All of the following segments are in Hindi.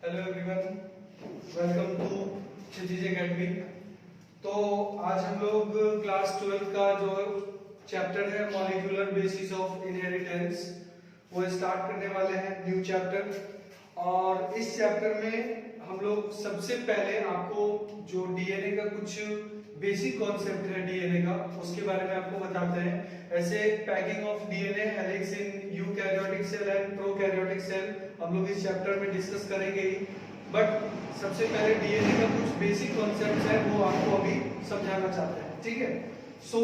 Hello everyone, welcome to Kshitij academy. तो आज हम लोग क्लास 12 का जो चैप्टर है मॉलिक्यूलर बेसिस ऑफ इनहेरिटेंस वो स्टार्ट करने वाले हैं, न्यू चैप्टर। और इस चैप्टर में हम लोग सबसे पहले आपको जो डीएनए का कुछ बेसिक कॉन्सेप्ट है डीएनए का, उसके बारे में आपको बताते हैं। ऐसे packing of DNA, helix in eukaryotic cell and prokaryotic cell हम लोग इस चैप्टर में डिस्कस करेंगे ही। बट सबसे पहले डीएनए का कुछ बेसिक कॉन्सेप्ट्स है वो आपको अभी समझाना चाहते हैं, ठीक है। सो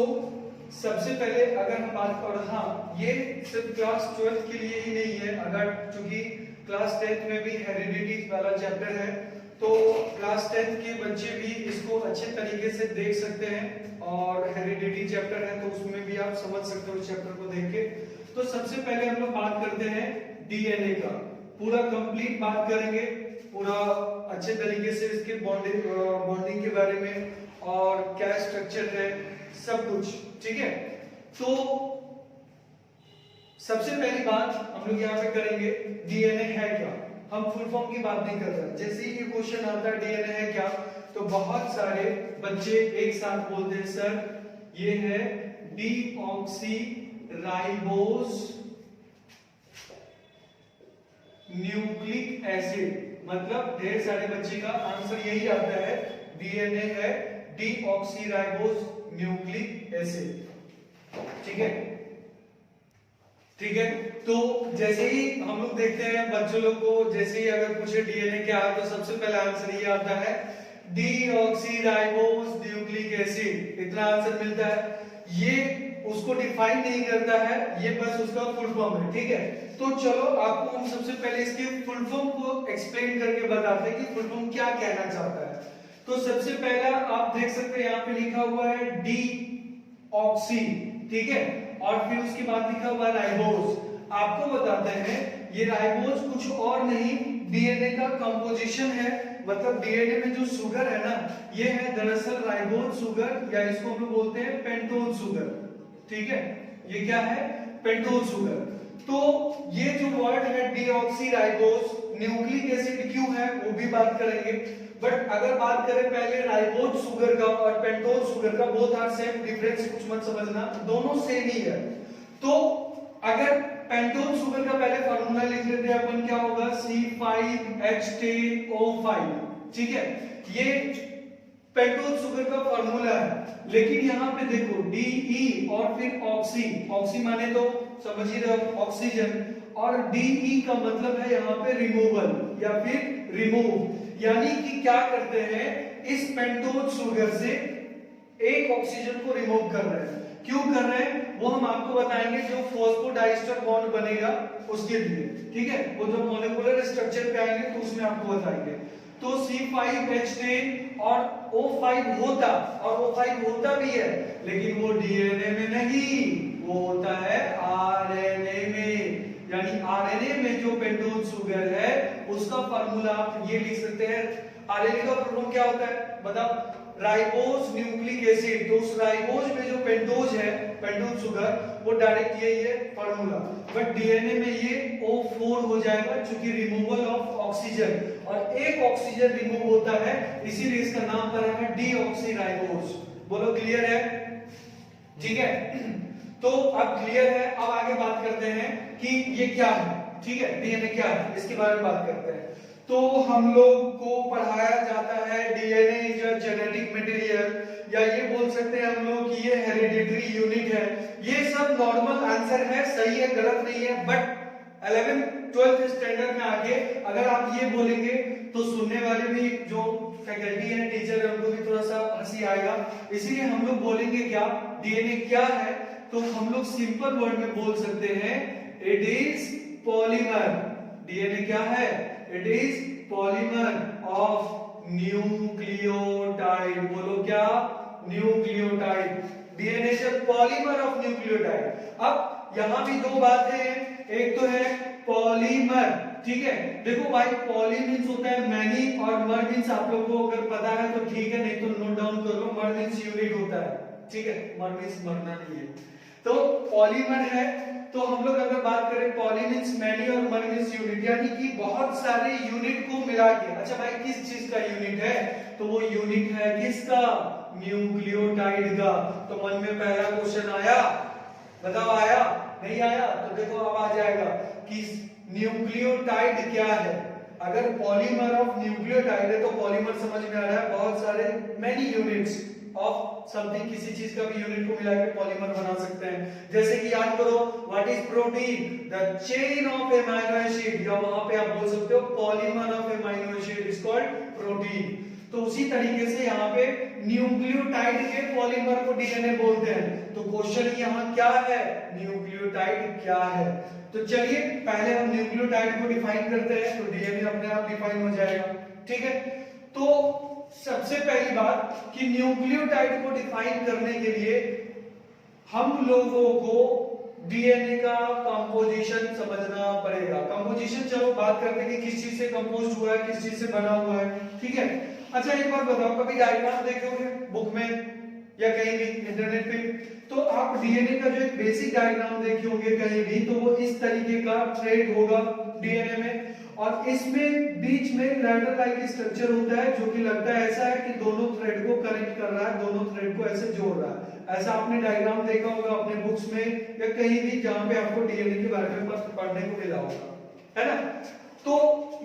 सबसे पहले अगर हम बात कर, हाँ ये सिर्फ क्लास 12 के लिए ही नहीं है, अगर चूंकि क्लास 10th में भी हेरिडिटी वाला चैप्टर है तो क्लास 10th के बच्चे भी इसको अच्छे तरीके से देख सकते हैं। और हेरिडिटी चैप्टर है तो उसमें भी आप समझ सकते हो इस चैप्टर को देख के। तो सबसे पहले हम लोग बात करते हैं डीएनए का, पूरा कंप्लीट बात करेंगे, पूरा अच्छे तरीके से इसके बॉन्डिंग के बारे में और क्या स्ट्रक्चर है सब कुछ, ठीक है। तो सबसे पहली बात हम लोग यहाँ पे करेंगे डीएनए है क्या। हम फुल फॉर्म की बात नहीं कर रहे। जैसे ही ये क्वेश्चन आता है डीएनए है क्या, तो बहुत सारे बच्चे एक साथ बोलते हैं सर ये है डीऑक्सी राइबोज न्यूक्लिक एसिड। मतलब ढेर सारे बच्चे का आंसर यही आता है, डीएनए है डीऑक्सी राइबोज न्यूक्लिक एसिड, ठीक है। ठीक है, तो जैसे ही हम लोग देखते हैं बच्चों लोग को, जैसे ही अगर पूछे डीएनए क्या है तो सबसे पहले आंसर ये आता है डीऑक्सीराइबोज न्यूक्लिक एसिड, इतना आंसर मिलता है। ये उसको डिफाइन नहीं करता है, ये बस उसका फुल फॉर्म है, ठीक है। तो चलो आपको हम सबसे पहले इसके फुल फॉर्म को एक्सप्लेन करके बताते हैं कि फुल फॉर्म क्या कहना चाहता है। तो सबसे पहला आप देख सकते हैं यहाँ पे लिखा हुआ है डीऑक्सी, ठीक है, और फिर उसके बाद लिखा हुआ है राइबोज। आपको बताते हैं ये राइबोज कुछ और नहीं, डीएनए का कंपोजिशन है। मतलब डीएनए में जो शुगर है ना, ये है दरअसल राइबोज शुगर, या इसको हम लोग बोलते हैं पेंटोज शुगर, ठीक है। ये क्या है? Pentose sugar. तो ये जो वर्ड है डीऑक्सीराइबोज न्यूक्लिक एसिड क्यों है वो भी बात करेंगे। बट अगर बात करें पहले राइबोज शुगर का और पेंटोज शुगर का, बोथ आर सेम, डिफरेंस कुछ मत समझना, दोनों सेम ही है। तो अगर पेंटोज शुगर का पहले फार्मूला लिख लेते हैं अपन, क्या होगा? C5H10O5, ठीक है। ये पेंटोज शुगर का फार्मूला है। लेकिन यहाँ पे देखो डी और फिर ऑक्सी, ऑक्सी माने तो समझ ही रहे हो ऑक्सीजन, और डी का मतलब है यहाँ पे रिमूवल या फिर रिमूव। यानी कि क्या करते हैं, इस पेंटोज शुगर से एक ऑक्सीजन को रिमूव कर रहे हैं। क्यों कर रहे हैं वो हम आपको बताएंगे, जो फॉस्फोडाइस्टर बॉन्ड बनेगा उसके लिए, ठीक है। वो जो मॉलिक्यूलर स्ट्रक्चर पे आएंगे तो उसमें आपको बताएंगे। तो C5H10 और O5 होता, और O5 होता भी है, लेकिन वो डीएनए में नहीं, वो होता है आरएनए में। यानी आरएनए में जो पेंटोज शुगर है उसका फार्मूला आप ये लिख सकते हैं। आरएनए का फॉर्मूला क्या होता है बताओ? Ribose nucleic acid. तो उस राइबोज में जो पेंटोज है, पेंटोज शुगर, वो डायरेक्ट यही है फार्मूला। बट डीएनए में ये O4 हो जाएगा, क्योंकि रिमूवल ऑफ ऑक्सीजन, और एक ऑक्सीजन रिमूव होता है, इसीलिए इसका नाम पड़ा है डीऑक्सीराइबोज। बोलो क्लियर है? ठीक है, तो अब क्लियर है। अब आगे बात करते हैं कि ये क्या है, ठीक है, डीएनए क्या है, इसके बारे में बात करते हैं। तो हम लोग को पढ़ाया जाता है DNA is a genetic material, या ये बोल सकते हैं हम लोग कि ये हेरिडिटरी यूनिट है। ये सब नॉर्मल आंसर है, सही है, गलत नहीं है। बट 11th-12th स्टैंडर्ड में आके अगर आप ये बोलेंगे तो सुनने वाले भी जो फैकल्टी है, टीचर है, उनको भी थोड़ा सा हंसी आएगा। इसीलिए हम लोग बोलेंगे क्या, डीएनए क्या है, तो हम लोग सिंपल वर्ड में बोल सकते हैं इट इज पॉलीमर। डीएनए क्या है? It is polymer of nucleotide. बोलो क्या? Nucleotide. DNA is a polymer of nucleotide. अब यहां भी दो बातें हैं, एक तो है पॉलीमर, ठीक है। देखो भाई, पॉली मींस होता है मैनी, और मर मींस आप लोगों को अगर पता है तो ठीक है, नहीं तो नोट डाउन कर लो, मर मींस यूनिट होता है, ठीक है। मर मींस मरना नहीं है। तो पॉलीमर है, तो हम लोग अगर बात करें पॉली मींस मैनी और मनी मींस यूनिट, यानी कि बहुत सारे यूनिट को मिला के। अच्छा भाई किस चीज का यूनिट है, तो वो यूनिट है किसका, न्यूक्लियोटाइड का। तो मन में पहला क्वेश्चन आया, बताओ आया नहीं आया, तो देखो अब आ जाएगा कि न्यूक्लियोटाइड क्या है। अगर पॉलीमर ऑफ न्यूक्लियोटाइड है तो पॉलीमर समझ में आ रहा है बहुत सारे मेनी यूनिट्स ऑफ समथिंग, किसी चीज का भी यूनिट को मिला के पॉलीमर बना सकते हैं। जैसे कि याद करो what is protein, the chain of amino acid, या वहां पे आप बोल सकते हो polymer of amino acid is called protein. तो उसी तरीके से यहाँ पे न्यूक्लियोटाइड के पॉलीमर को डीएनए बोलते हैं। तो क्वेश्चन यहाँ क्या है, न्यूक्लियोटाइड क्या है। तो चलिए पहले हम न्यूक्लियोटाइड को डिफाइन करते हैं, तो डीएनए अपने आप डिफाइन हो जाएगा, ठीक है। तो सबसे पहली बात कि न्यूक्लियोटाइड को डिफाइन करने के लिए हम लोगों को डीएनए का कंपोजिशन समझना पड़ेगा। कंपोजिशन चलो बात करते हैं कि किस चीज से कंपोज हुआ है, किस चीज से बना हुआ है, ठीक है। अच्छा एक बात बताओ, कभी डायग्राम देखे होंगे बुक में या कहीं भी इंटरनेट पे, तो आप डीएनए का जो एक बेसिक डायग्राम देखे होंगे कहीं भी, तो वो इस तरीके का थ्रेड होगा डीएनए में, और इसमें बीच में लैडर लाइक स्ट्रक्चर होता है जो कि लगता है ऐसा है कि दोनों थ्रेड को कनेक्ट कर रहा है, दोनों थ्रेड को ऐसे जोड़ रहा है। ऐसा आपने डायग्राम देखा होगा अपने बुक्स में या कहीं भी जहां पे आपको डीएनए के बारे में पढ़ने को मिला होगा, है ना। तो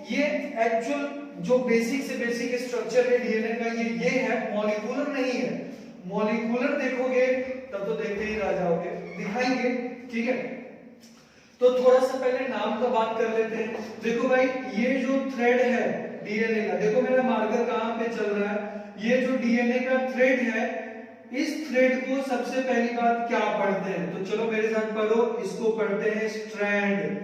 ये एक्चुअल जो बेसिक से बेसिक स्ट्रक्चर है डीएनए का, ये है, मॉलिक्यूलर नहीं है। मॉलिक्यूलर देखोगे तब तो देखते ही रह जाओगे, दिखाएंगे, ठीक है। तो थोड़ा सा पहले नाम का बात कर लेते हैं। देखो भाई ये जो थ्रेड है डीएनए का, देखो मेरा मार्कर कहां पे चल रहा है, ये जो डीएनए का थ्रेड है, इस थ्रेड को सबसे पहली बात क्या पढ़ते हैं, तो चलो मेरे साथ पढ़ो, इसको पढ़ते हैं स्ट्रैंड,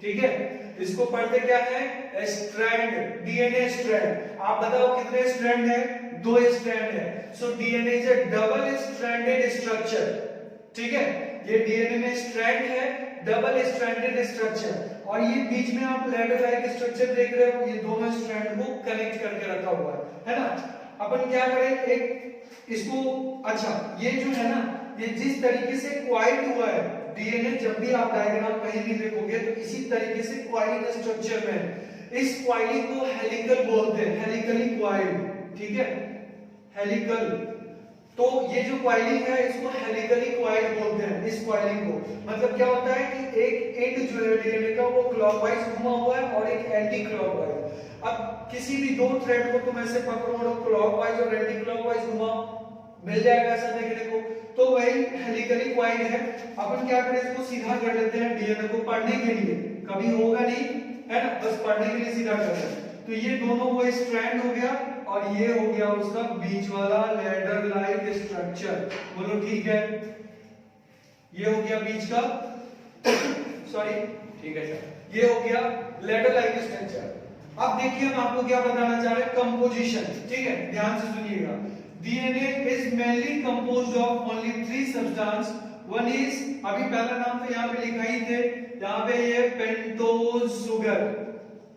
ठीक है। इसको पढ़ते क्या है, स्ट्रैंड, डीएनए स्ट्रैंड। आप बताओ कितने स्ट्रैंड है, 2 स्ट्रैंड है। So DNA is a double stranded structure, ठीक है। ये डीएनए में स्ट्रैंड है, डबल स्ट्रैंडेड स्ट्रक्चर, और ये बीच में आप लैडर लाइक स्ट्रक्चर देख रहे हो, ये दोनों स्ट्रैंड को कनेक्ट करके रखा हुआ है ना। अपन क्या करें, एक इसको, अच्छा ये जो है ना, ये जिस तरीके से क्वाइल हुआ है डीएनए, जब भी आप डायग्राम कहीं भी देखोगे तो इसी तरीके से क्वाइल स्ट्रक्चर में, इस क्वाइलिंग को हेलिकल बोलते हैं, हेलिकली क्वाइल, ठीक है, हेलिकल। तो ये जो क्वाइलिंग है इसको हेलिकली क्वाइल बोलते हैं। इस क्वाइलिंग को मतलब क्या होता है कि एक एंड जो है डीएनए का वो क्लॉकवाइज घुमा हुआ है और एक एंटी क्लॉकवाइज। अब किसी भी दो थ्रेड को तुम ऐसे पकड़ो और क्लॉकवाइज और एंटी क्लॉकवाइज घुमाओ, मिल जाएगा ऐसा देखने को, तो वही हेलिकली क्वाइल है। अपन क्या करें, इसको सीधा कर लेते हैं डीएनए को पढ़ने के लिए, कभी होगा नहीं, है ना, बस पढ़ने के लिए सीधा कर लेते हैं। तो ये दोनों वो स्ट्रैंड हो गया और ये हो गया उसका बीच वाला लैडर लाइक स्ट्रक्चर, बोलो ठीक है। ये हो गया बीच का सॉरी, ठीक है सर, ये हो गया लैडर लाइक स्ट्रक्चर। अब देखिए हम आपको क्या बताना चाह रहे हैं, कंपोजिशन, ठीक है, ध्यान से सुनिएगा। DNA is mainly composed of only 3 substance. One is, अभी पहला नाम तो यहाँ पे लिखा ही थे, यहाँ पे ये पेंटोज शुगर,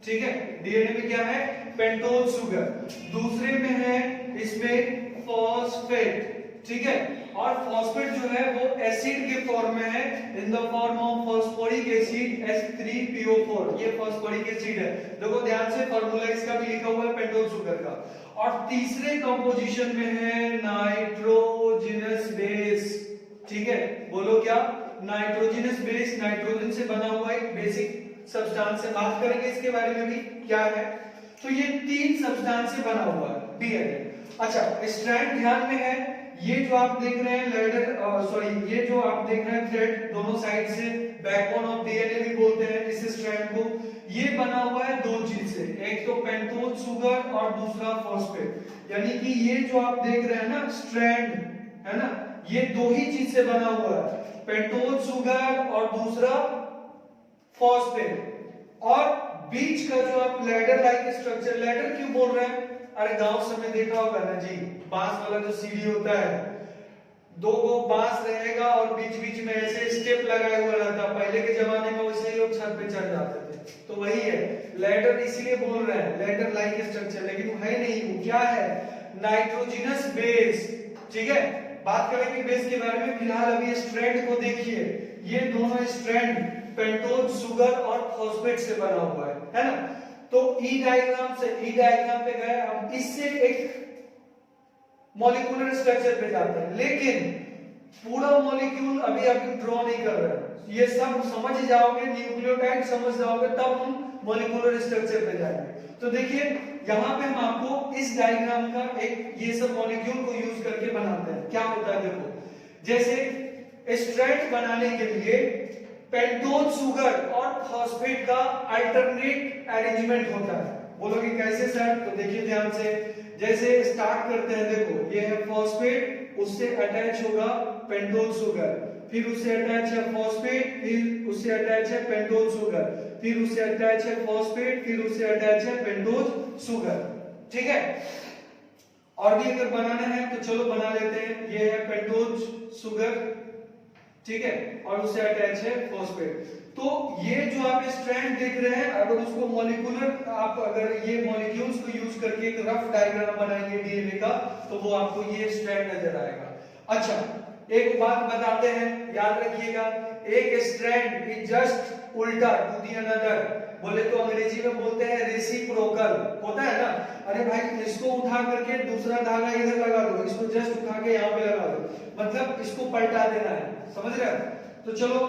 ठीक है, डीएनए में क्या है, पेंटोज शुगर। दूसरे में है इसमें फॉस्फेट, ठीक है, और फॉस्फेट जो है वो एसिड के फॉर्म में है, in the form of phosphoric acid H3PO4, ये फॉस्फोरिक एसिड है। देखो ध्यान से, फार्मूला इसका भी लिखा हुआ है पेंटोज शुगर का। और तीसरे कंपोजिशन में है नाइट्रोजनस बेस, ठीक है, बोलो क्या, नाइट्रोजनस बेस, नाइट्रोजन से बना हुआ एक बेसिक सब्सटेंस से बात करेंगे इसके बारे में भी क्या है। तो ये 3 सब्सटेंस से बना हुआ है डीएनए। अच्छा स्ट्रैंड ध्यान में है, ये जो आप देख रहे हैं लैडर सॉरी, ये जो आप देख रहे हैं थ्रेड दोनों साइड से, बैकबोन ऑफ डीएनए भी बोलते हैं इस स्ट्रैंड को। ये बना हुआ है 2 चीज से, एक तो पेंटोज शुगर और दूसरा फॉस्फेट। यानी कि ये जो आप देख रहे हैं ना स्ट्रैंड, है ना, ये 2 ही चीज से बना हुआ है, पेंटोज शुगर और दूसरा फॉस्फेट। और बीच का जो आप लैडर लाइक स्ट्रक्चर, लैडर क्यों बोल रहे हैं, अरे गांव समय देखा होगा ना जी, बांस वाला जो सीढ़ी होता है, 2 बांस रहेगा और बीच बीच में ऐसे स्टेप लगाया हुआ रहता, पहले के जमाने में वैसे ही लोग छत पे चढ़ जाते थे। तो वही है लैडर, इसीलिए बोल रहे हैं लैडर लाइक स्ट्रक्चर, लेकिन वो है नहीं, वो क्या है, नाइट्रोजनस बेस, ठीक है। बात करेंगे बेस के बारे में, फिलहाल अभी स्ट्रैंड को देखिए। ये दोनों स्ट्रैंड पेंटोज शुगर और फॉस्फेट से बना हुआ है ना। तो ई डायग्राम से ई डायग्राम पे गए, हम इससे एक मॉलिक्यूलर स्ट्रक्चर पे जाते हैं, लेकिन पूरा मॉलिक्यूल अभी ड्रॉ नहीं कर रहे हैं। ये सब समझ जाओगे, न्यूक्लियोटाइड समझ जाओगे, तब हम मॉलिक्यूलर स्ट्रक्चर पे जाएंगे। तो देखिए यहाँ पे हम आपको इस डायग्राम का एक ये सब मॉलिक्यूल को यूज करके बनाते हैं। क्या होता है देखो, जैसे स्ट्रैंड बनाने के लिए पेंटोज शुगर और फॉस्फेट का अल्टरनेट अरेंजमेंट होता है। बोलोगे कैसे सर? तो देखिए ध्यान से, जैसे स्टार्ट करते हैं, देखो ये है फॉस्फेट, उससे अटैच होगा पेंटोज शुगर, फिर उससे अटैच है फॉस्फेट, फिर उससे अटैच है पेंटोज शुगर, फिर उससे अटैच है फॉस्फेट, फिर उससे अटैच है पेंटोज शुगर। ठीक है, और भी अगर बनाना है तो चलो बना लेते हैं। ये है पेंटोज शुगर, ठीक है, और उससे अटैच है फॉस्फेट। तो ये जो आप स्ट्रैंड देख रहे हैं, अगर उसको मॉलिक्यूलर आप अगर ये मॉलिक्यूल्स को यूज करके एक रफ डायग्राम बनाएंगे डीएनए का, तो वो आपको ये स्ट्रैंड नजर आएगा। अच्छा, एक बात बताते हैं, याद रखिएगा, एक स्ट्रैंड इज जस्ट उल्टा टू दी अनदर। बोले तो अंग्रेजी में बोलते हैं रेसिप्रोकल, होता है ना। अरे भाई इसको उठा करके दूसरा धागा इधर लगा दो, इसको जस्ट उठा के यहाँ पे लगा दो, मतलब इसको पलटा देना है, समझ रहे हैं? तो चलो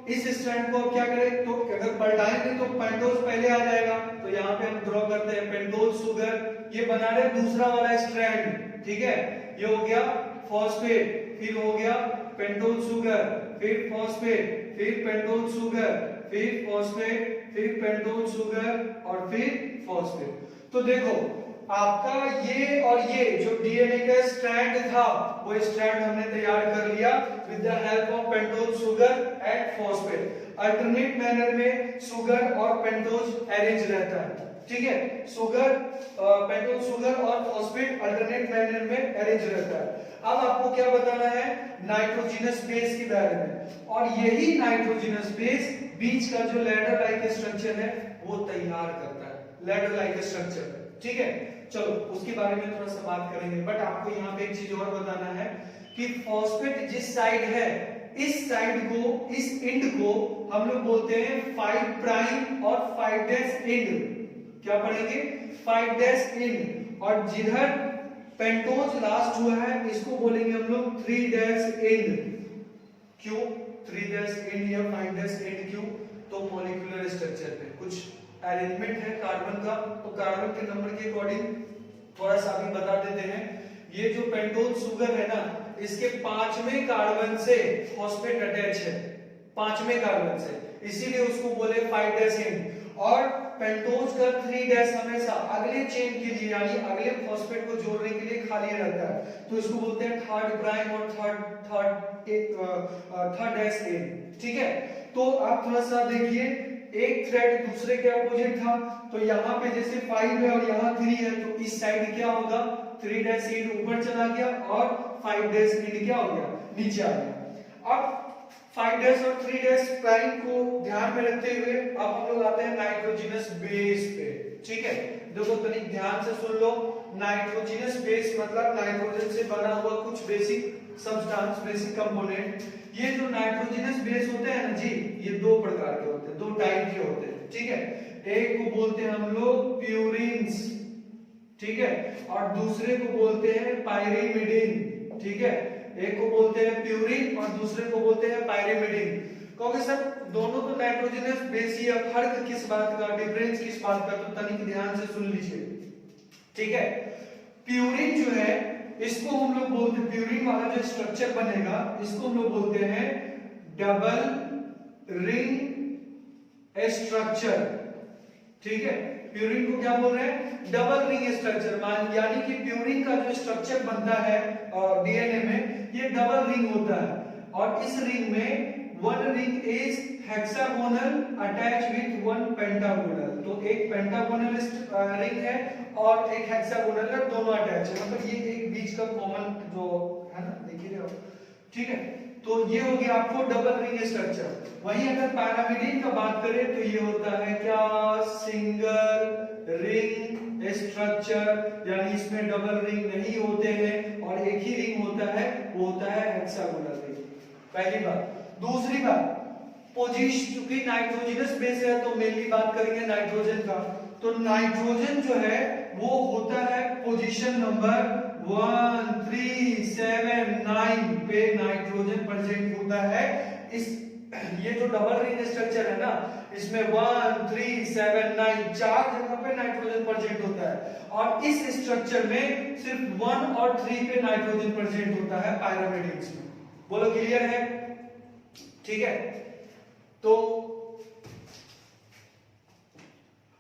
इस स्ट्रैंड को क्या करें, तो अगर पलटाएंगे तो पेंटोज पहले आ जाएगा। तो यहाँ पे हम ड्रॉ करते हैं पेंटोज शुगर, ये बना रहे दूसरा वाला स्ट्रैंड, ठीक है। ये हो गया फॉस्फेट, फिर हो गया पेंटोज शुगर, फिर फॉस्फेट, फिर पेंटोज शुगर, फिर फॉस्फेट, फिर पेंटोज शुगर और फिर फॉस्फेट। तो देखो आपका ये और ये जो डीएनए का स्ट्रैंड था, वो स्ट्रैंड हमने तैयार कर लिया with the help of pentose sugar and phosphate. Alternate manner में शुगर और पेंटोज अरेंज रहता है, ठीक है। शुगर, पेंटोज शुगर और फॉस्फेट अल्टरनेट मैनर में अरेंज रहता है। अब आपको क्या बताना है, नाइट्रोजनस बेस के बारे में, और यही नाइट्रोजनस बेस बीच का जो लैडर लाइक स्ट्रक्चर है वो तैयार करता है, लैडर लाइक स्ट्रक्चर, ठीक है। चलो उसके बारे में थोड़ा सा बात करेंगे, बट आपको यहाँ पे एक चीज और बताना है कि फॉस्फेट जिस साइड है, इस साइड को, इस एंड को हम लोग बोलते हैं 5 प्राइम और 5 डैश एंड। क्या पढ़ेंगे? 5 डैश एंड। और जिधर पेंटोज लास्ट हुआ है इसको बोलेंगे हम लोग 3 डैश एंड। क्यों 3 डैश एंड या 5 डैश एंड क्यों? तो मॉलिक्यूलर स्ट्रक्चर पे कुछ अरेंजमेंट है कार्बन का, तो कार्बन के नंबर के अकॉर्डिंग थोड़ा सा भी बता देते हैं। ये जो पेंटोज शुगर है ना, इसके 5वें कार्बन से फॉस्फेट अटैच है, 5वें कार्बन से, इसीलिए उसको बोले 5 डैश एंड। और पेंटोज का 3 डैश हमेशा अगले चेन के लिए, यानी अगले फॉस्फेट को जोड़ने के लिए खाली रहता है, तो इसको बोलते हैं 3rd प्राइम और 3rd डैश एंड, ठीक है। तो आप थोड़ा सा देखिए, एक थ्रेड दूसरे के अपोजिट था, तो यहाँ पे जैसे 5 है और यहाँ 3 है, तो इस साइड क्या होगा, 3 डैश एंड ऊपर चला गया और 5 डैश एंड क्या हो गया, नीचे आ गया। अब 5 डैश और 3 डैश प्राइम को ध्यान में रखते हुए अब हम लोग आते हैं नाइट्रोजनस बेस पे, ठीक है। देखो तनिक ध्यान से सुन लो, नाइट्रोजनस बेस मतलब नाइट्रोजन से बना हुआ कुछ बेसिक सब्सटेंस, बेसिक कंपोनेंट। ये जो नाइट्रोजनस बेस होते हैं ना जी, ये 2 प्रकार के होते हैं, 2 टाइप के होते हैं, ठीक है। एक को बोलते हैं हम लोग प्यूरिन्स, ठीक है, और दूसरे को बोलते हैं पायरिमिडिन, ठीक है। एक को बोलते हैं प्यूरिन और दूसरे को बोलते हैं पायरिमिडिन। क्योंकि सर दोनों तो नाइट्रोजनस बेस ही है, फर्क किस बात का, डिफरेंस किस बात का, तो तनिक ध्यान से सुन लीजिए, ठीक है। प्यूरिन जो है इसको हम लोग बोलते हैं, प्यूरिन वाला जो स्ट्रक्चर बनेगा इसको हम लोग बोलते हैं डबल रिंग स्ट्रक्चर, ठीक है। प्यूरिन को क्या बोल रहे हैं, डबल रिंग स्ट्रक्चर, यानी कि प्यूरिन का जो स्ट्रक्चर बनता है डीएनए में, ये डबल रिंग होता है, और इस रिंग में 1 ring is hexagonal attach with 1 pentagonal. तो एक पेंटागोनल रिंग है और एक हेक्सागोनल है, दोनों अटैच है, मतलब ये एक बीच का कॉमन जो है ना, देखिए आप, ठीक है। तो ये हो गया आपको डबल रिंग स्ट्रक्चर। वहीं अगर पैरामिडिन का बात करें तो ये होता है क्या, सिंगल रिंग स्ट्रक्चर, यानी इसमें डबल रिंग नहीं होते हैं और एक ही रिंग होता है, वो होता है हेक्सागोनल रिंग। पहली बात। दूसरी बात, पोजीशन, क्योंकि नाइट्रोजनस बेस है तो मेनली बात करेंगे नाइट्रोजन का। तो नाइट्रोजन जो है वो होता है पोजीशन नंबर 1 3 7 9 पे नाइट्रोजन प्रेजेंट होता है। इस ये जो डबल रिंग स्ट्रक्चर है ना, इसमें 1 3 7 9 चार जगह पे नाइट्रोजन प्रेजेंट होता है, और इस स्ट्रक्चर में सिर्फ 1 और 3 पे नाइट्रोजन प्रेजेंट होता है पायरामिडिन्स में। बोलो क्लियर है? ठीक है, तो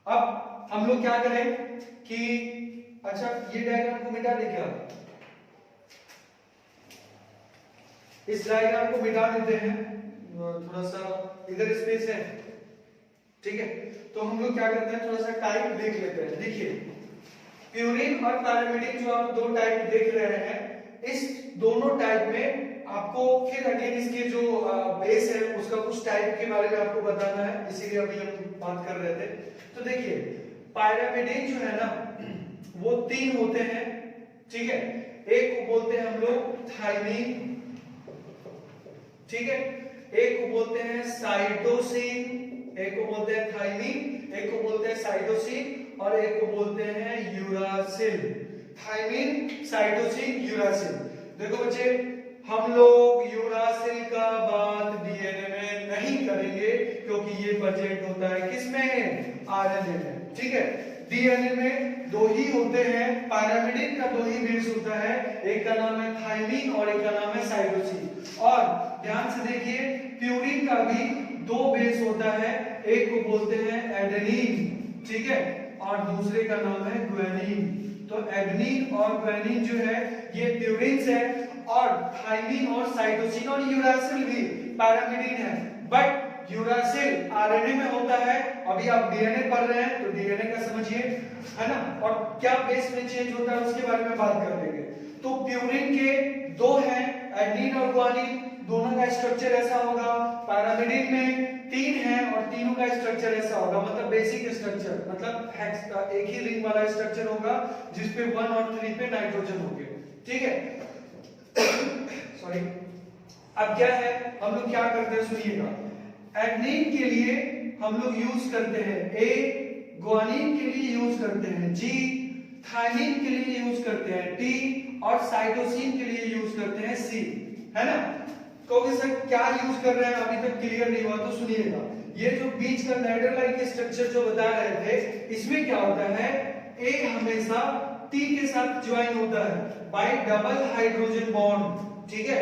अब हम लोग क्या करें कि अच्छा ये डायग्राम को मिटा दे क्या, इस डायग्राम को मिटा देते हैं, थोड़ा सा इधर स्पेस है। ठीक है, तो हम लोग क्या करते हैं, थोड़ा सा टाइप देख लेते हैं। देखिए प्यूरिन और पैरामिडिन जो आप दो टाइप देख रहे हैं, इस दोनों टाइप में आपको फिर अगेन इसके जो बेस है उसका कुछ टाइप के बारे में आपको बताना है, इसीलिए अभी हम बात कर रहे थे। तो देखिए पायरामिडिन जो है ना वो तीन होते हैं। ठीक है, एक को बोलते हैं हम लोग थाइमिन, ठीक है, एक को बोलते हैं साइटोसिन, एक को बोलते हैं थाइमिन, एक को बोलते हैं साइटोसिन, और एक को बोलते हैं यूरासिल। Thymine, cytosine, uracil. देखो बच्चे, हम लोग यूरासिल का बात डीएनए में नहीं करेंगे क्योंकि ये प्रेजेंट होता है किसमें, आरएनए में। ठीक है, डीएनए में दो ही होते हैं, पैरामिडिन का दो ही बेस होता है, एक का नाम है थाइमिन और एक का नाम है साइटोसिन। और ध्यान से देखिए प्यूरिन का भी दो बेस होता है, एक को बोलते हैं एडेनिन, ठीक है, और दूसरे का नाम है ग्वानिन। तो एडेनिन और ग्वानिन जो है ये प्यूरिन्स है, और थाइमिन और साइटोसिन और यूरासिल भी पैरामिडिन है। बट यूरासिल आरएनए में होता है, अभी आप डीएनए पढ़ रहे हैं तो डीएनए का समझिए, है ना, और क्या बेस में चेंज होता है उसके बारे में बात कर लेंगे। तो प्यूरिन के दो हैं, एडेनिन और ग्वानिन, दोनों का स्ट्रक्चर ऐसा होगा। पैरामिडिन में तीन है और तीनों का स्ट्रक्चर ऐसा होगा, मतलब बेसिक स्ट्रक्चर, मतलब एक ही रिंग वाला स्ट्रक्चर होगा जिसपे 1 और 3 पे नाइट्रोजन होंगे। ठीक है, सॉरी। अब क्या है, हम लोग क्या करते हैं सुनिएगा, एडेनिन के लिए हम लोग यूज करते हैं ए, ग्वानिन के लिए यूज करते हैं जी, थाइमिन के लिए यूज करते हैं टी, और साइटोसिन के लिए यूज करते हैं सी, है ना। कहोगे सर क्या यूज कर रहे हैं, अभी तक क्लियर नहीं हुआ, तो सुनिएगा। ये जो बीच का लैडर लाइक स्ट्रक्चर जो बता रहे थे, इसमें क्या होता है, ए हमेशा टी के साथ ज्वाइन होता है बाय डबल हाइड्रोजन बॉन्ड। ठीक है,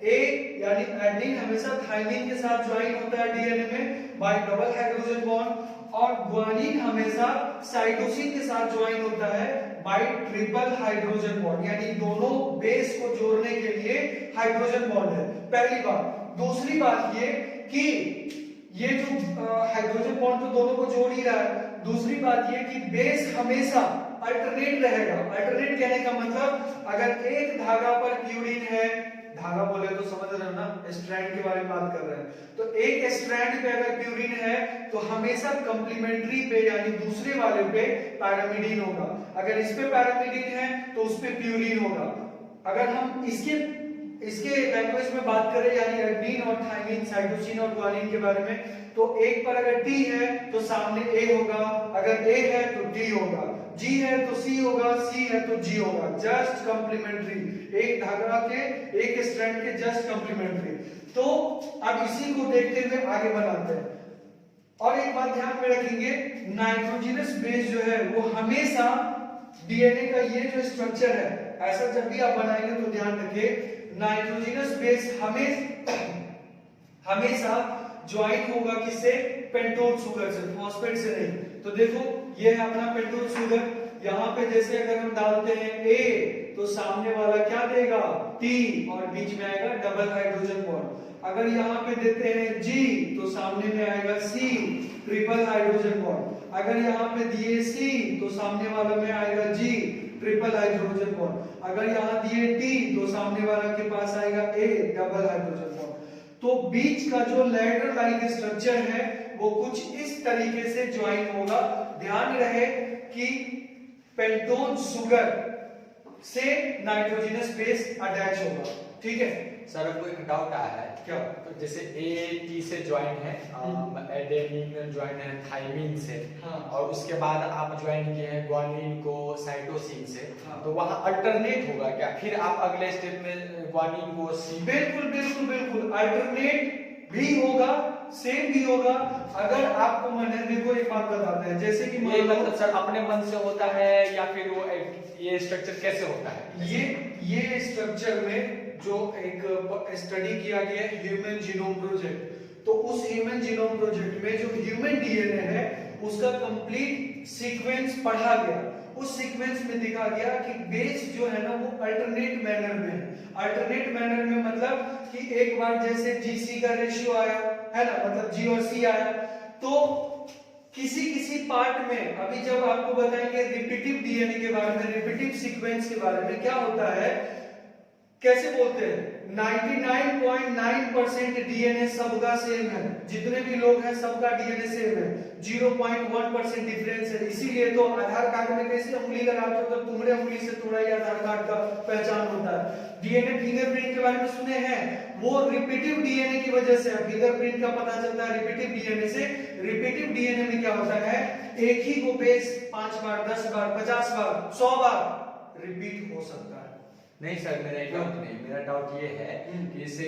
ए यानी एडेनिन हमेशा थाइमिन के साथ ज्वाइन होता है डीएनए में बाय डबल हाइड्रोजन बॉन्ड, और ग्वानिन हमेशा साइटोसिन के साथ ज्वाइन होता है बाय ट्रिपल हाइड्रोजन बॉन्ड, यानी दोनों बेस को जोड़ने के लिए हाइड्रोजन बॉन्ड है, पहली बात। दूसरी बात ये कि ये जो हाइड्रोजन बॉन्ड तो दोनों को जोड़ ही रहा है, दूसरी बात ये कि बेस हमेशा अल्टरनेट रहेगा। अल्टरनेट कहने का मतलब, अगर एक धागा पर प्यूरिन है, धागा बोले तो समझ रहे हो ना, स्ट्रैंड के बारे में बात कर रहे हैं, तो एक स्ट्रैंड पे अगर प्यूरिन है तो हमेशा कंप्लीमेंट्री पे यानी दूसरे वाले पे पैरामिडिन होगा। अगर इस पे पैरामिडिन है तो उस पे प्यूरिन होगा। अगर हम इसके लैंग्वेज में बात करें यानी एडेनिन और थाइमिन, साइटोसिन और ग्वानिन के बारे में, तो एक पर अगर टी है तो सामने ए होगा, अगर ए है तो डी होगा, जी है तो सी होगा, सी है तो जी होगा, जस्ट कंप्लीमेंट्री, एक धागा के एक स्ट्रैंड के जस्ट कंप्लीमेंट्री। तो अब इसी को देखते हुए आगे बढ़ाते हैं, और एक बात ध्यान में रखेंगे, नाइट्रोजनस बेस जो है वो हमेशा डीएनए का ये जो स्ट्रक्चर है, ऐसा जब भी आप बनाएंगे तो ध्यान रखिए, नाइट्रोजनस बेस हमेशा ज्वाइन होगा किससे, पेंटोज शुगर से, फॉस्फेट से नहीं। तो देखो ये है अपना पेंटोज शुगर, यहाँ पे जैसे अगर हम डालते हैं ए तो सामने वाला क्या देगा, टी, और बीच में आएगा डबल हाइड्रोजन बॉन्ड। अगर यहाँ पे देते हैं जी तो सामने में आएगा सी, ट्रिपल हाइड्रोजन बॉन्ड। अगर यहाँ पे दिए सी तो सामने वाला में आएगा जी, ट्रिपल हाइड्रोजन बॉन्ड। अगर यहाँ दिए टी तो सामने वाला के पास आएगा ए, डबल हाइड्रोजन बॉन्ड। तो बीच का जो लैडर लाइक स्ट्रक्चर है वो कुछ इस तरीके से ज्वाइन होगा। ध्यान रहे कि पेंटोज शुगर से नाइट्रोजनस बेस अटैच होगा। ठीक है, सर हमको एक डाउट आया है। क्या? तो जैसे ए टी से ज्वाइन है, एडेनिन ज्वाइन है थाइमिन से, हाँ। और उसके बाद आप ज्वाइन किए हैं ग्वानिन को साइटोसिन से, हाँ। तो वहाँ अल्टरनेट होगा क्या? फिर आप अगले स्टेप में ग्वानिन को बिल्कुल बिल्कुल बिल्कुल अल्टरनेट भी होगा, सेम भी होगा। अगर आपको मन है, देखो एक बात बताते हैं, जैसे कि ये मतलब सर अपने मन से होता है या फिर वो ये स्ट्रक्चर कैसे होता है? ये स्ट्रक्चर में जो एक स्टडी किया गया है ह्यूमन जीनोम प्रोजेक्ट, तो उस ह्यूमन जीनोम प्रोजेक्ट में जो ह्यूमन डीएनए है उसका कंप्लीट सीक्वेंस पढ़ा गया। उस सीक्वेंस में देखा गया कि बेस जो है ना वो अल्टरनेट मैनर में है। अल्टरनेट मैनर में मतलब कि एक बार जैसे जीसी का रेशियो आया है ना, मतलब जी और सी आया, तो किसी किसी पार्ट में, अभी जब आपको बताएंगे रिपीटिव डीएनए के बारे में, रिपीटिव सीक्वेंस के बारे में, क्या होता है, कैसे बोलते हैं, 99.9% डीएनए सबका सेम है, जितने भी लोग हैं सबका डीएनए सेम है, 0.1% डिफरेंस है। इसीलिए तो आधार कार्ड में कैसे उंगली लगाते हो, तो तुम्हारे उंगली से थोड़ा ही आधार कार्ड का पहचान होता है। डीएनए फिंगरप्रिंट के बारे में सुने हैं, वो रिपीटिव डीएनए की वजह से, फिंगरप्रिंट का पता चलता है रिपीटिव डीएनए से। रिपीटिव डीएनए में क्या होता है, एक ही को बेस 5 बार, 10 बार, 50 बार, 100 बार रिपीट हो सकता है। नहीं सर, मेरा एक डाउट नहीं, मेरा डाउट ये है कि जैसे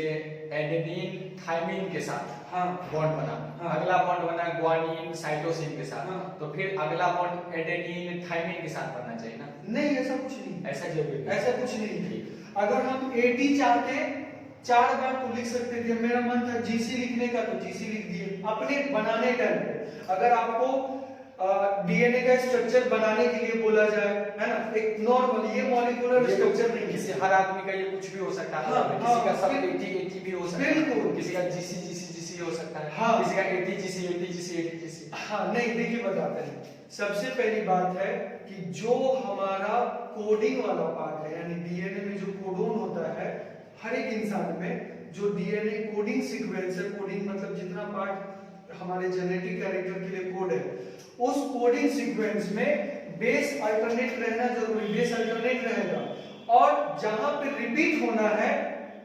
एडेनिन थाइमिन के साथ हाँ बॉन्ड बना, हाँ। अगला बॉन्ड बना ग्वानिन साइटोसिन के साथ, हाँ। तो फिर अगला बॉन्ड एडेनिन थाइमिन के साथ बनना चाहिए ना? नहीं, ऐसा कुछ नहीं, ऐसा जरूरी नहीं। ऐसा कुछ नहीं। अगर हम एटी चाहते 4 बार तो लिख सकते थे, मेरा मन था जीसी लिखने का तो जीसी लिख दिए अपने बनाने टाइम पे। अगर आपको डीएनए का स्ट्रक्चर बनाने के लिए बोला जाए, है ना, एक नॉर्मल ये मॉलिक्यूलर स्ट्रक्चर नहीं, किसी हर आदमी का ये कुछ भी हो सकता है। हाँ, किसी का हाँ, सब एटी भी हो सकता है, बिल्कुल, किसी का जीसी जीसी जीसी हो सकता है, हाँ, किसी का eighty GC eighty GC eighty GC. हाँ, नहीं देखिए बताते हैं। सबसे पहली बात है कि जो हमारा कोडिंग वाला पार्ट है, यानी डीएनए में जो कोडोन होता है, हर एक इंसान में जो डीएनए कोडिंग सीक्वेंस है, कोडिंग मतलब जितना पार्ट हमारे जेनेटिक कैरेक्टर के लिए कोड है, उस कोडिंग सीक्वेंस में बेस अल्टरनेट रहना जरूरी, बेस अल्टरनेट रहेगा। और जहां पे रिपीट होना है,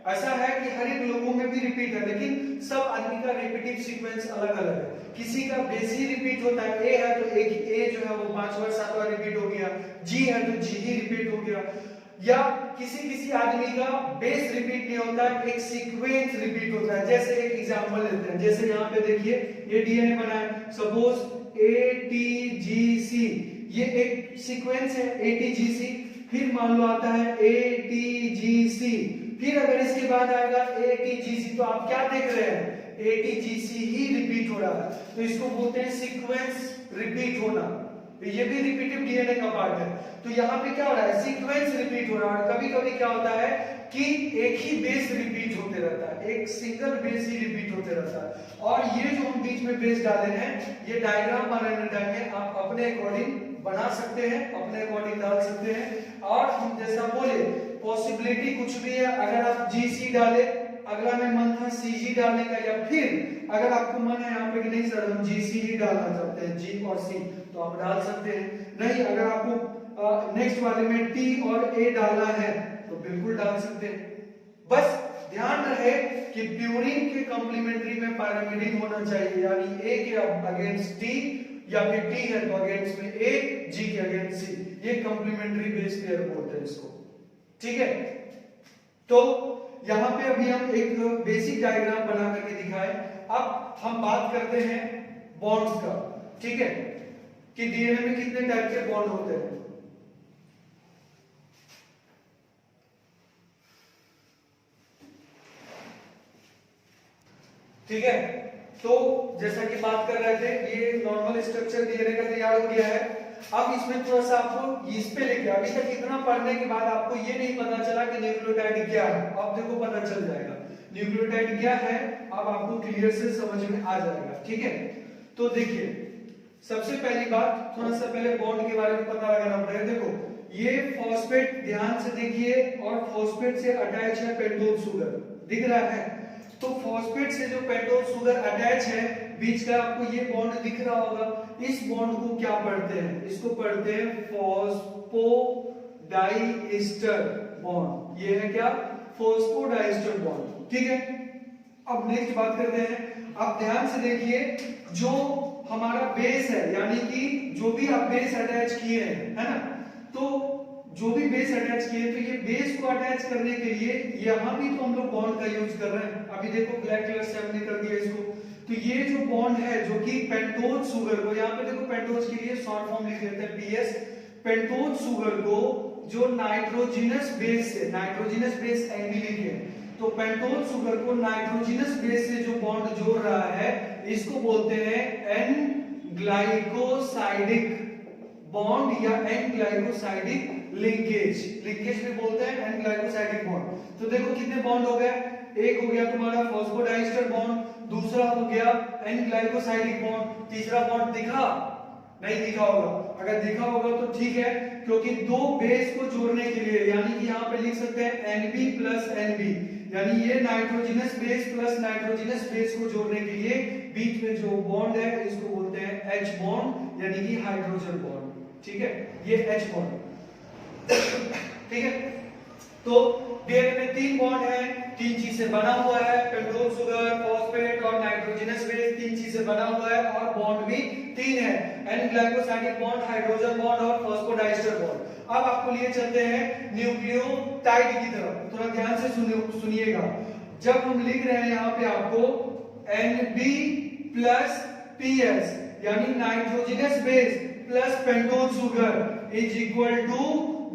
ऐसा है कि हर एक लोगों में भी रिपीट है, लेकिन सब आदमी का रिपीटिव सीक्वेंस अलग अलग है। किसी का बेस ही रिपीट होता है, ए है तो एक ए जो है वो 5 बार 7 बार रिपीट हो गया, जी है तो जी ही रिपीट हो गया, या किसी किसी आदमी का बेस रिपीट नहीं होता है, एक सीक्वेंस रिपीट होता है। जैसे एक एग्जांपल लेते हैं, जैसे यहाँ पे देखिए ये डीएनए बना है, सपोज एटीजीसी, ये एक सीक्वेंस है एटीजीसी, फिर मान लो आता है एटीजीसी, फिर अगर इसके बाद आएगा एटीजीसी, तो आप क्या देख रहे हैं, एटीजीसी ही रिपीट हो रहा है, तो इसको बोलते हैं सीक्वेंस रिपीट होना। तो ये भी रिपीटिव डीएनए का पार्ट है। तो यहाँ पे क्या हो रहा है, सीक्वेंस रिपीट हो रहा है। कभी कभी क्या होता है कि एक ही बेस रिपीट होते रहता है, एक सिंगल बेस ही रिपीट होते रहता है। और ये जो हम बीच में बेस डाले हैं, ये डायग्राम बनाने टाइम में आप अपने अकॉर्डिंग बना सकते हैं, अपने अकॉर्डिंग डाल सकते हैं। और हम जैसा बोले पॉसिबिलिटी कुछ भी है, अगर आप जीसी डाले, अगला में मन था सीजी डालने का, या फिर अगर आपको मन है यहाँ पे कि नहीं सर हम जीसी ही डालना चाहते हैं, जी और सी, तो आप डाल सकते हैं। नहीं, अगर आपको नेक्स्ट वाले में टी और ए डालना है तो बिल्कुल डाल सकते हैं। बस ध्यान रहे कि प्यूरिन के कॉम्प्लीमेंट्री में पैरामिडिन होना चाहिए, यानी ए के अगेंस्ट टी, या फिर टी है तो अगेंस्ट में ए, जी के अगेंस्ट सी, ये कॉम्प्लीमेंट्री बेस पेयर बोलते हैं इसको। ठीक है, तो यहाँ पे अभी हम एक बेसिक डायग्राम बना करके दिखाए। अब हम बात करते हैं बॉन्ड्स का, ठीक है, कि डीएनए में कितने टाइप के बॉन्ड होते हैं। ठीक है, तो जैसा कि बात कर रहे थे, ये नॉर्मल स्ट्रक्चर डीएनए का तैयार हो गया है। अब इसमें थोड़ा सा आपको इस पे लेके, अभी तक इतना पढ़ने के बाद आपको ये नहीं पता चला कि न्यूक्लियोटाइड क्या है, अब देखो पता चल जाएगा न्यूक्लियोटाइड क्या है, अब आपको क्लियर से समझ में आ जाएगा। ठीक है, तो देखिए सबसे पहली बात, थोड़ा सा पहले बॉन्ड के बारे में पता लगाना पड़ेगा। देखो ये फॉस्फेट, ध्यान से देखिए, और फॉस्फेट से अटैच है पेंटोज शुगर, दिख रहा है, तो फॉस्फेट से जो पेंटोज शुगर अटैच है, बीच का आपको ये बॉन्ड दिख रहा होगा, इस बॉन्ड को क्या पढ़ते हैं, इसको पढ़ते हैं फॉस्फोडाइएस्टर बॉन्ड। ये है क्या, फॉस्फोडाइस्टर बॉन्ड। ठीक है, अब नेक्स्ट बात करते हैं। आप ध्यान से देखिए, जो हमारा बेस है, यानी कि जो भी आप बेस अटैच किए हैं, है ना, तो जो भी बेस अटैच किए, तो ये बेस को अटैच करने के लिए यहां भी तो हम लोग बॉन्ड का यूज कर रहे हैं। अभी देखो ब्लैक कलर से हमने कर दिया इसको। तो ये जो बॉन्ड है, जो कि पेंटोज शुगर को, यहाँ पे देखो पेंटोज के लिए शॉर्ट फॉर्म लिख देते हैं पीएस। पेंटोज शुगर को जो नाइट्रोजिनस बेस से, नाइट्रोजिनस बेस एंगिलिक है, तो पेंटोज शुगर को नाइट्रोजिनस बेस से जो बॉन्ड जोड़ रहा है, इसको बोलते हैं एन ग्लाइकोसाइडिक बॉन्ड या एन ग्लाइकोसाइडिक लिंकेज। लिंकेज भी बोलते हैं एन ग्लाइकोसाइडिक बॉन्ड। तो देखो कितने बॉन्ड हो गए, एक हो गया तुम्हारा फॉस्फोडाइस्टर बॉन्ड, दूसरा हो गया एन ग्लाइकोसाइडिक बॉन्ड, तीसरा बॉन्ड दिखा नहीं दिखा होगा, अगर दिखा होगा तो ठीक है, क्योंकि दो बेस को जोड़ने के लिए, यानी कि यहाँ पे लिख सकते हैं Nb प्लस Nb, यानी ये nitrogenous base plus nitrogenous base को जोड़ने के लिए बीच में जो बॉन्ड है, इसको बोलते हैं H बॉन्ड, यानी कि हाइड्रोजन बॉन्ड। ठीक है, ये H बॉन्ड। ठीक है, तो डीएनए में 3 बॉन्ड है, 3 चीज से बना हुआ है, पेंटोज शुगर, फॉस्फेट और नाइट्रोजनस बेस 3 चीज से बना हुआ है, और बॉन्ड भी 3 है, N glycosidic bond, hydrogen bond और फॉस्फोडाइस्टर बॉन्ड। अब आपको लिए चलते हैं न्यूक्लियोटाइड की तरफ, थोड़ा ध्यान से सुनिएगा। जब हम लिख रहे हैं यहाँ पे आपको Nb प्लस PS, यानी nitrogenous base plus pentose sugar is equal to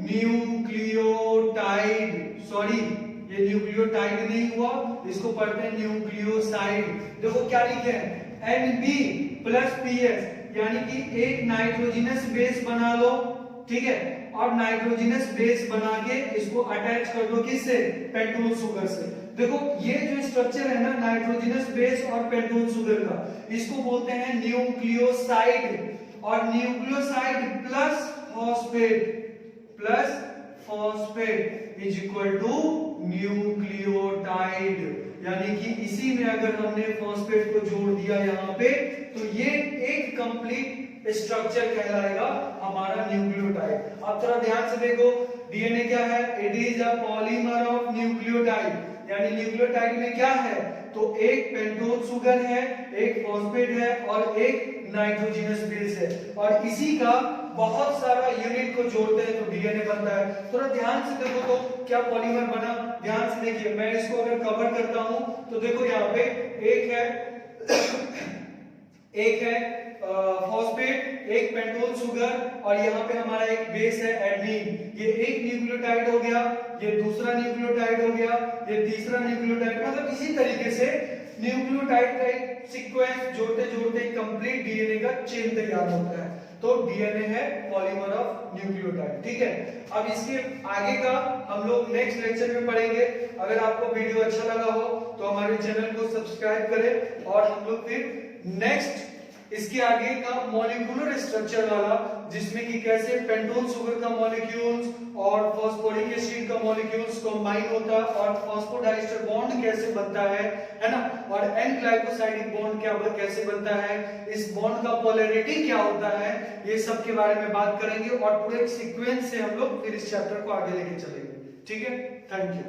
nucleotide. Sorry, ये न्यूक्लियोटाइड नहीं हुआ, इसको पढ़ते हैं न्यूक्लियोसाइड। देखो क्या लिखे हैं, Nb प्लस PS, यानी कि एक नाइट्रोजनस बेस बना लो, ठीक है, और नाइट्रोजनस बेस बना के इसको अटैच कर दो किससे, पेंटोज शुगर से। देखो ये जो स्ट्रक्चर है ना नाइट्रोजनस बेस और पेंटोज शुगर का, इसको बोलते हैं न्यूक्लियोसाइड। और nucleoside plus phosphate is equal to nucleotide, यानी कि इसी में अगर हमने फॉस्फेट को जोड़ दिया यहाँ पे, तो ये एक कंप्लीट स्ट्रक्चर कहलाएगा हमारा न्यूक्लियोटाइड। अब थोड़ा ध्यान से देखो, डीएनए क्या है, it is a polymer of nucleotide, यानी न्यूक्लियोटाइड में क्या है, तो एक पेंटोज शुगर है, एक फॉस्फेट है और एक नाइट्रोजनस बेस है, और इसी का बहुत सारा यूनिट को जोड़ते हैं तो डीएनए बनता है। थोड़ा ध्यान से देखो तो क्या पॉलीमर बना, ध्यान से देखिए। मैं इसको अगर कवर करता हूं तो देखो यहाँ पे एक है फॉस्फेट, एक पेंटोज शुगर, और यहाँ पे हमारा एक बेस है एडेनिन। ये एक न्यूक्लियोटाइड हो गया, ये दूसरा न्यूक्लियोटाइड हो गया, ये तीसरा न्यूक्लियोटाइड, मतलब इसी तरीके से न्यूक्लियोटाइड का एक सीक्वेंस जोड़ते जोड़ते कंप्लीट डीएनए का चेन तैयार होता है। तो डीएनए है पॉलीमर ऑफ न्यूक्लियोटाइड। ठीक है, अब इसके आगे का हम लोग नेक्स्ट लेक्चर में पढ़ेंगे। अगर आपको वीडियो अच्छा लगा हो तो हमारे चैनल को सब्सक्राइब करें, और हम लोग फिर नेक्स्ट इसके आगे का मॉलिक्यूलर स्ट्रक्चर वाला, जिसमें कि कैसे पेंटोज शुगर का मॉलिक्यूल्स और फॉस्फोरिक एसिड का मॉलिक्यूल्स कंबाइन होता है, और फॉस्फोडाइस्टर बॉन्ड कैसे बनता है ना, और एन ग्लाइकोसाइडिक बॉन्ड कैसे बनता है, इस बॉन्ड का पोलैरिटी क्या होता है, ये सब के बारे में बात करेंगे, और पूरे सीक्वेंस से हम लोग फिर इस चैप्टर को आगे लेके चलेंगे। ठीक है, थैंक यू।